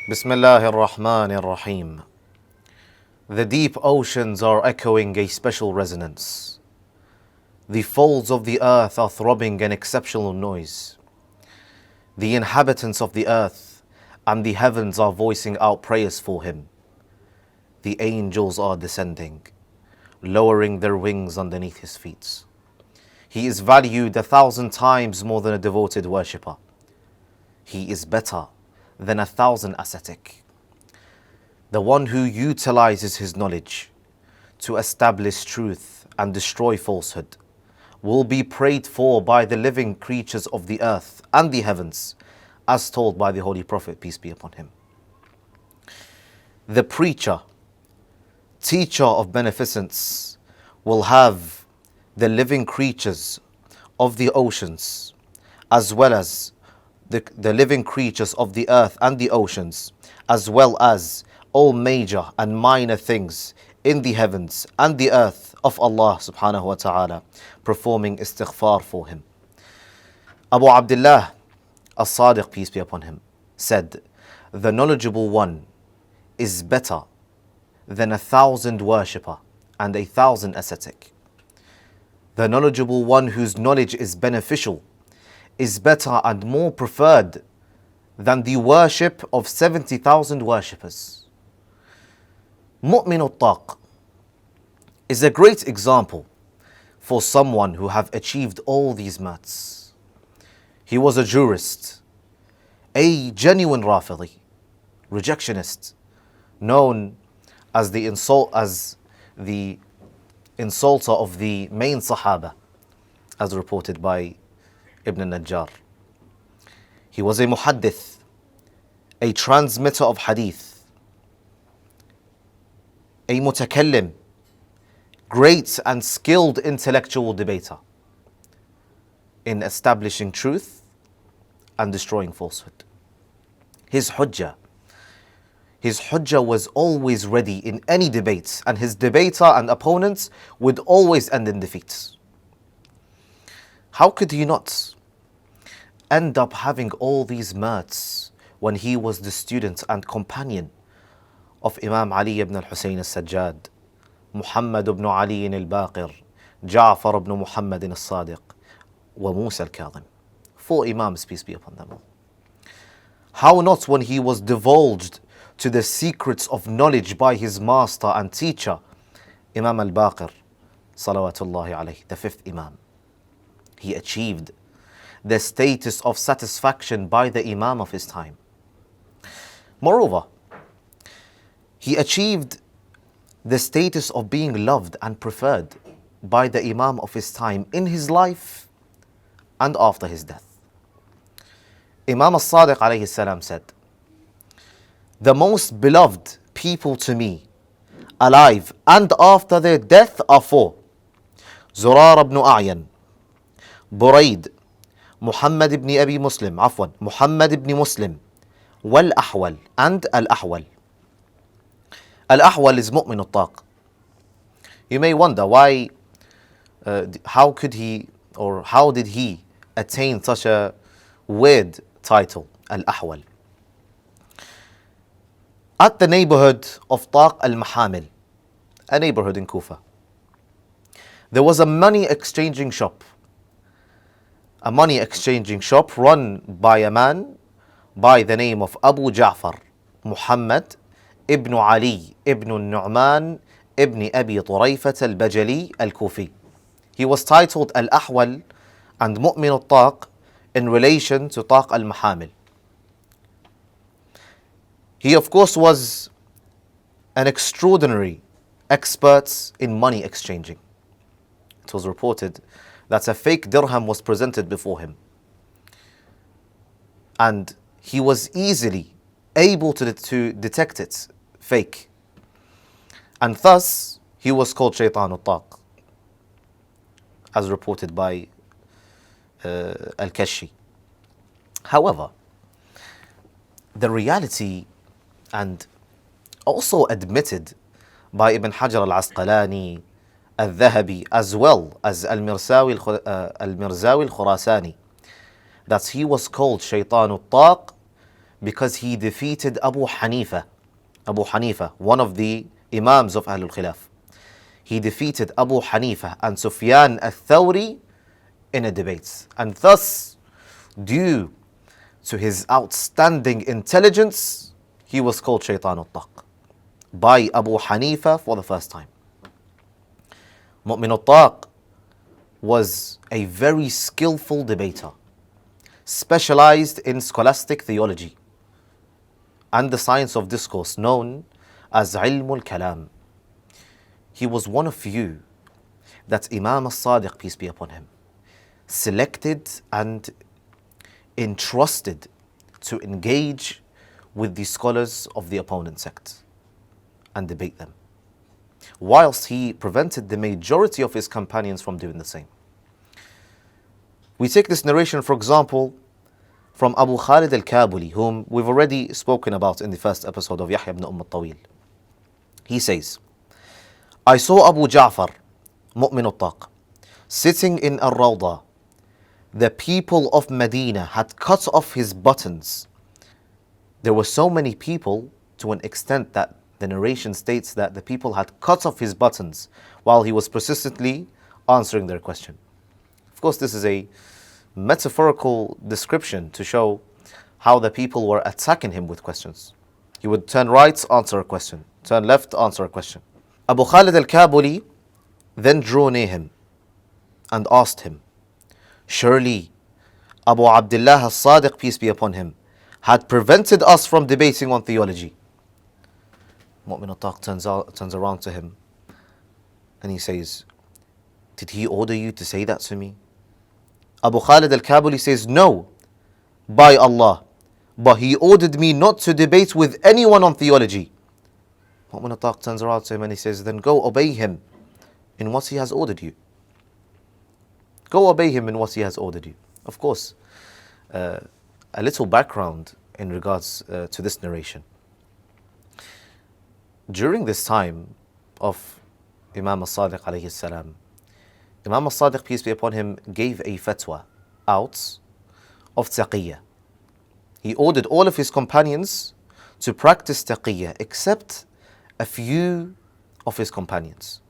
𝗦𝗫𝗓𝗏𝗓𝗡𝗦. The deep oceans are echoing a special resonance. The folds of the earth are throbbing an exceptional noise. The inhabitants of the earth and the heavens are voicing out prayers for him. The angels are descending, lowering their wings underneath his feet. He is valued 1,000 times more than a devoted worshipper. He is better than 1,000 ascetic. The one who utilizes his knowledge to establish truth and destroy falsehood will be prayed for by the living creatures of the earth and the heavens, as told by the Holy Prophet, peace be upon him. The preacher, teacher of beneficence, will have the living creatures of the oceans, as well as the living creatures of the earth and the oceans, as well as all major and minor things in the heavens and the earth of Allah subhanahu wa ta'ala, performing istighfar for him. Abu Abdullah al-Sadiq, peace be upon him, said, "The knowledgeable one is better than 1,000 worshipper and 1,000 ascetic. The knowledgeable one whose knowledge is beneficial is better and more preferred than the worship of 70,000 worshippers." 𝗦𝗨𝗕𝗦𝗧 is a great example for someone who have achieved all these maths. He was a jurist, a genuine Rafidi, rejectionist, known as the insulter of the main Sahaba, as reported by Ibn al-Najjar. He was a muhaddith, a transmitter of hadith, a mutakallim, great and skilled intellectual debater in establishing truth and destroying falsehood. His hujjah was always ready in any debate, and his debater and opponents would always end in defeat. How could he not end up having all these merits when he was the student and companion of Imam Ali ibn al-Husayn al-Sajjad, Muhammad ibn Ali al-Baqir, Ja'far ibn Muhammad al-Sadiq, وموسى الكاظم, 4 Imams, peace be upon them all? How not when he was divulged to the secrets of knowledge by his master and teacher, Imam al-Baqir, salawatullahi alayhi, the 5th Imam. He achieved the status of satisfaction by the Imam of his time. Moreover, he achieved the status of being loved and preferred by the Imam of his time in his life and after his death. Imam al-Sadiq alayhi salam said, "The most beloved people to me, alive and after their death, are 4. Zurar ibn A'yan, Buraid, Muhammad ibn Abi Muslim, Muhammad ibn Muslim, wal-Ahwal, and al-Ahwal." Al-Ahwal is 𝗦𝗫𝗓𝗏. You may wonder why, how did he attain such a weird title, al-Ahwal? At the neighborhood of 𝗡q al-Mahamil, a neighborhood in Kufa, there was a money exchanging shop run by a man by the name of Abu Ja'far Muhammad ibn Ali ibn al-Nu'man ibn Abi Turayfat al-Bajali al-Kufi. He was titled al-Ahwal and 𝗦𝗫𝗓𝗏 in relation to 𝗡q al-Mahamil. He of course was an extraordinary expert in money exchanging. It was reported that a fake dirham was presented before him, and he was easily able to detect it fake, and thus he was called 𝗧𝗨𝗥𝗡𝗦, as reported by al-Kashfi. However, the reality, and also admitted by Ibn Hajar al-Asqalani, al-Dhahabi, as well as al-Mirzawi al-Khurasani, that he was called 𝗧𝗨𝗥𝗡𝗦 because he defeated Abu Hanifa. Abu Hanifa, one of the Imams of Ahlul Khilaf. He defeated Abu Hanifa and Sufyan al-Thawri in a debate. And thus, due to his outstanding intelligence, he was called Shaytan al-Taq by Abu Hanifa for the first time. Mu'min al-Taq was a very skillful debater, specialized in scholastic theology and the science of discourse known as al-Kalam. He was one of few that Imam al-Sadiq, peace be upon him, selected and entrusted to engage with the scholars of the opponent sect and debate them, whilst he prevented the majority of his companions from doing the same. We take this narration, for example, from Abu Khalid al-Kabuli, whom we've already spoken about in the first episode of Yahya ibn 𝗦𝗨𝗕𝗦𝗢𝗎. He says, I saw Abu Ja'far, Mu'min al-Taq, sitting in al-Rawda. The people of Medina had cut off his buttons. There were so many people to an extent that the narration states that the people had cut off his buttons while he was persistently answering their question. Of course, this is a metaphorical description to show how the people were attacking him with questions. He would turn right, answer a question. Turn left, answer a question. Abu Khalid al-Kabuli then drew near him and asked him, surely Abu Abdullah al-Sadiq, peace be upon him, had prevented us from debating on theology. Mu'min al-Taq turns around to him and he says, did he order you to say that to me? Abu Khalid al-Kabuli says, no, by Allah, but he ordered me not to debate with anyone on theology. Mu'min al-Taq turns around to him and he says, then go obey him in what he has ordered you. Go obey him in what he has ordered you. Of course, a little background in regards to this narration. During this time of Imam al-Sadiq alayhi salam, Imam al-Sadiq, peace be upon him, gave a fatwa out of taqiyya. He ordered all of his companions to practice taqiyya except a few of his companions.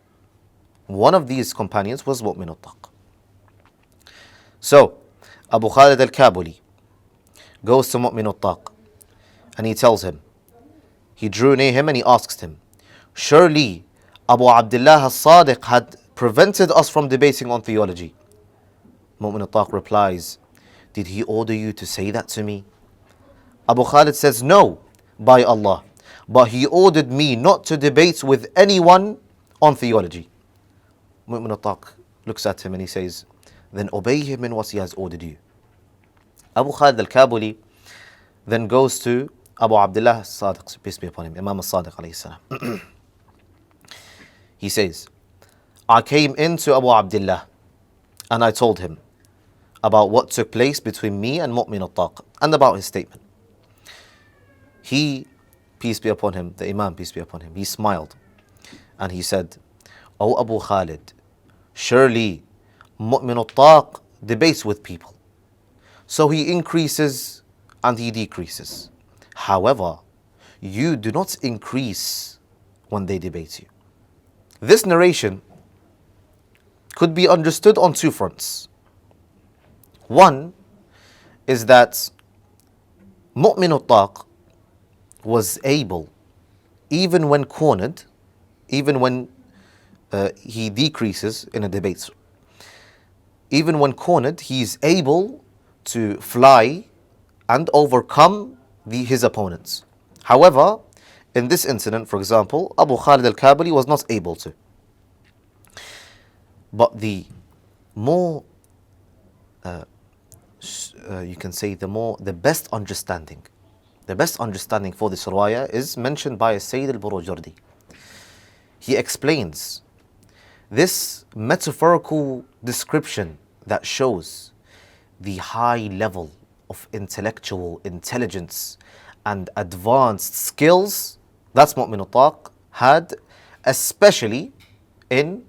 One of these companions was Mu'min al-Taq. So, Abu Khalid al-Kabuli goes to Mu'min al-Taq and he tells him, he drew near him and he asked him, surely Abu Abdullah al-Sadiq had prevented us from debating on theology. Mu'min al-Taq replies, did he order you to say that to me? Abu Khalid says, no, by Allah, but he ordered me not to debate with anyone on theology. Mu'min al-Taq looks at him and he says, then obey him in what he has ordered you. Abu Khalid al-Kabuli then goes to Abu Abdullah al-Sadiq, peace be upon him, Imam al-Sadiq alayhi salam. He says, I came into Abu Abdullah and I told him about what took place between me and Mu'min al-Taq and about his statement. He, peace be upon him, the Imam, peace be upon him, he smiled and he said, O Abu Khalid, surely Mu'min al-Taq debates with people. So he increases and he decreases. However, you do not increase when they debate you. This narration could be understood on two fronts. One is that Mu'min al-Taq was able, even when cornered, even when he decreases in a debate, even when cornered, he is able to fly and overcome his opponents. However, in this incident, for example, Abu Khalid al-Kabuli was not able to. But the more, you can say, the best understanding for this riwayah is mentioned by Sayyid al-Burujurdi. He explains this metaphorical description that shows the high level of intellectual intelligence and advanced skills that Mu'min al-Taq had, especially in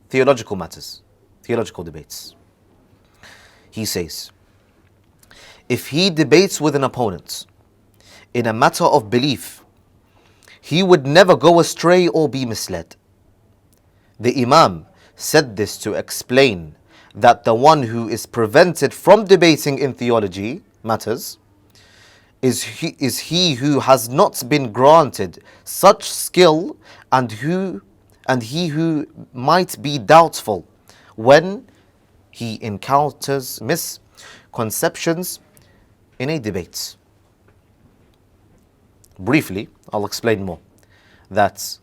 theological matters, theological debates. He says, if he debates with an opponent in a matter of belief, he would never go astray or be misled. The Imam said this to explain that the one who is prevented from debating in theology matters is he who has not been granted such skill and he who might be doubtful when he encounters misconceptions in a debate. Briefly, I'll explain more. That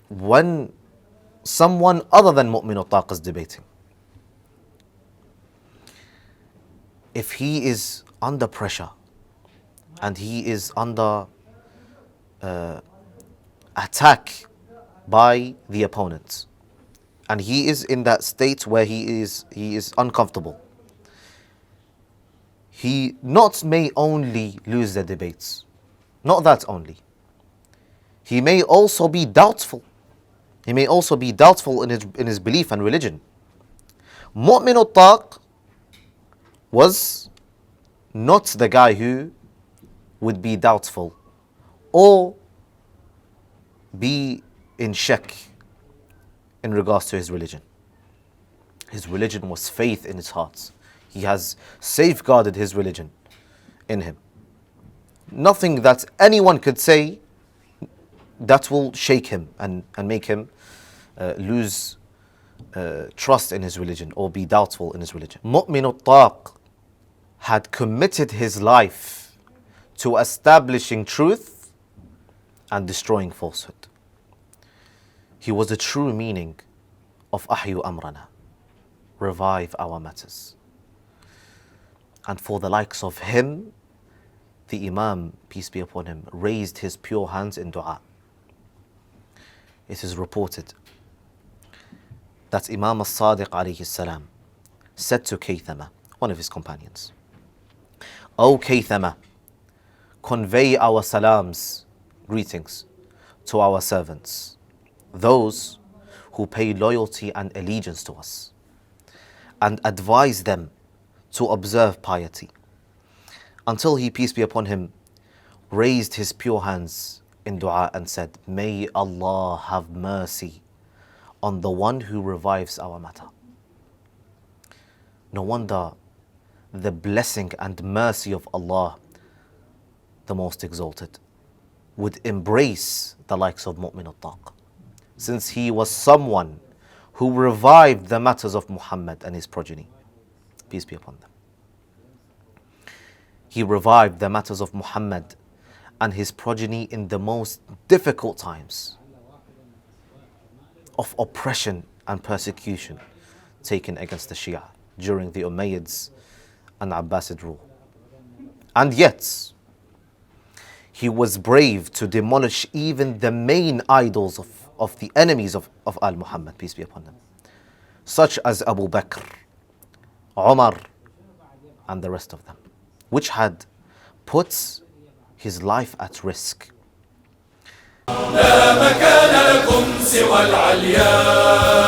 when someone other than Mu'min 𝗦𝗡 is debating, if he is under pressure and he is under attack by the opponent, and he is in that state where he is uncomfortable, he not may only lose the debates, not that only. He may also be doubtful. He may also be doubtful in his belief and religion. Mu'min 𝗦𝗡 was not the guy who would be doubtful or be in shak in regards to his religion. His religion was faith in his heart. He has safeguarded his religion in him. Nothing that anyone could say that will shake him and make him lose trust in his religion or be doubtful in his religion. Mu'min 𝗦𝗡 had committed his life to establishing truth and destroying falsehood. He was the true meaning of 𝗦𝗢𝗧𝗏𝗪𝗏, revive our matters. And for the likes of him, the Imam, peace be upon him, raised his pure hands in dua. It is reported that Imam al-Sadiq alayhi salam said to 𝗡𝗢𝗧𝗏, one of his companions, O 𝗡𝗢𝗧𝗏, convey our salams, greetings, to our servants, those who pay loyalty and allegiance to us, and advise them to observe piety. Until he, peace be upon him, raised his pure hands in dua and said, May Allah have mercy on the one who revives our matter. No wonder the blessing and mercy of Allah, the Most Exalted, would embrace the likes of Mu'min 𝗦𝗡, since he was someone who revived the matters of Muhammad and his progeny, peace be upon them. He revived the matters of Muhammad and his progeny in the most difficult times of oppression and persecution taken against the Shia during the Umayyads and Abbasid rule. And yet, he was brave to demolish even the main idols of the enemies of al-Muhammad, peace be upon them, such as Abu Bakr, Umar, and the rest of them, which had put his life at risk. لا مكان لكم سوى العليا